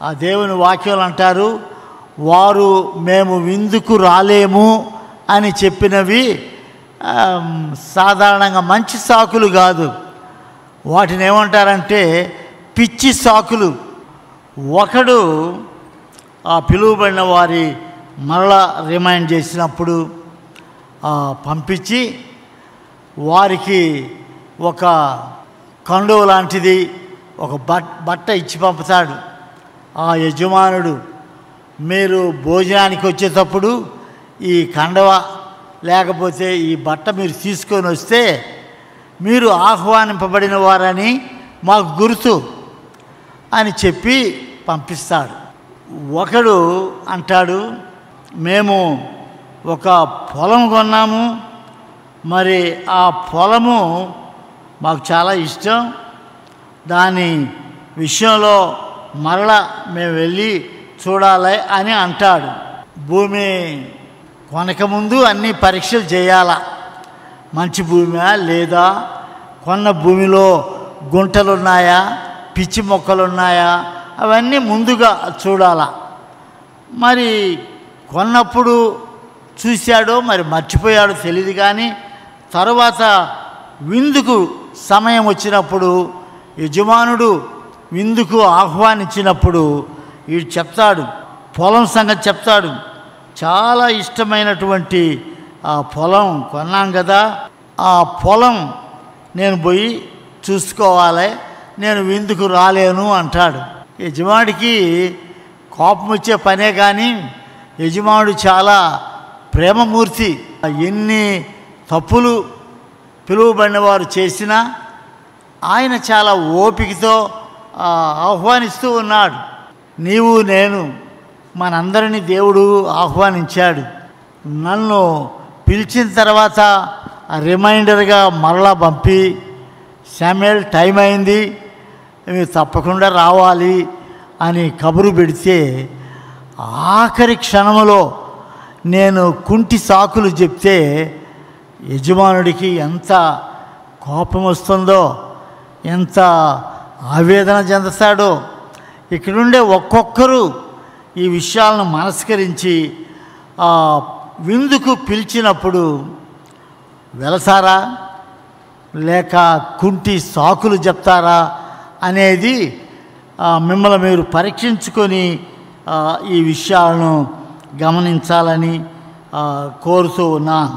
ఆ దేవుని వాక్యాలు అంటారు, వారు మేము విందుకు రాలేము అని చెప్పినవి సాధారణంగా మంచి సాకులు కాదు. వాటిని ఏమంటారంటే పిచ్చి సాకులు. ఒకడు ఆ పిలువబడిన వారి మరలా రిమైండ్ చేసినప్పుడు పంపించి వారికి ఒక కండువ లాంటిది, ఒక బట్ట ఇచ్చి పంపుతాడు. ఆ యజమానుడు, మీరు భోజనానికి వచ్చేటప్పుడు ఈ కండవ లేకపోతే ఈ బట్ట మీరు తీసుకొని వస్తే మీరు ఆహ్వానింపబడిన వారని మాకు గుర్తు అని చెప్పి పంపిస్తాడు. ఒకడు అంటాడు, మేము ఒక పొలం కొన్నాము, మరి ఆ పొలము మాకు చాలా ఇష్టం, దాని విషయంలో మరలా మేము వెళ్ళి చూడాలి అని అంటాడు. భూమి కొనకముందు అన్ని పరీక్షలు చేయాలా, మంచి భూమి లేదా, కొన్న భూమిలో గుంటలున్నాయా, పిచ్చి మొక్కలున్నాయా, అవన్నీ ముందుగా చూడాలా. మరి కొన్నప్పుడు చూశాడో మరి మర్చిపోయాడో తెలియదు, కానీ తర్వాత విందుకు సమయం వచ్చినప్పుడు యజమానుడు విందుకు ఆహ్వానించినప్పుడు వీడు చెప్తాడు, పొలం సంగతి చెప్తాడు. చాలా ఇష్టమైనటువంటి ఆ పొలం కొన్నాం కదా, ఆ పొలం నేను పోయి చూసుకోవాలి, నేను విందుకు రాలేను అంటాడు. యజమానుడికి కోపం వచ్చే పనే, కానీ యజమానుడు చాలా ప్రేమమూర్తి. ఎన్ని తప్పులు పిలువబడిన వారు చేసినా ఆయన చాలా ఓపికతో ఆహ్వానిస్తూ ఉన్నాడు. నీవు నేను మనందరినీ దేవుడు ఆహ్వానించాడు. నన్ను పిలిచిన తర్వాత రిమైండర్గా మరలా పంపి, శామ్యూయల్ టైం అయింది, మీరు తప్పకుండా రావాలి అని కబురు పెడితే ఆఖరి క్షణంలో నేను కుంటి సాకులు చెప్తే యజమానుడికి ఎంత కోపం వస్తుందో, ఎంత ఆవేదన చెందుతాడో. ఇక్కడుండే ఒక్కొక్కరు ఈ విషయాలను మనస్కరించి విందుకు పిలిచినప్పుడు వెళతారా లేక కుంటి సాకులు చెప్తారా అనేది మిమ్మల్ని మీరు పరీక్షించుకొని ఈ విషయాలను గమనించాలని కోరుతూ ఉన్నాను.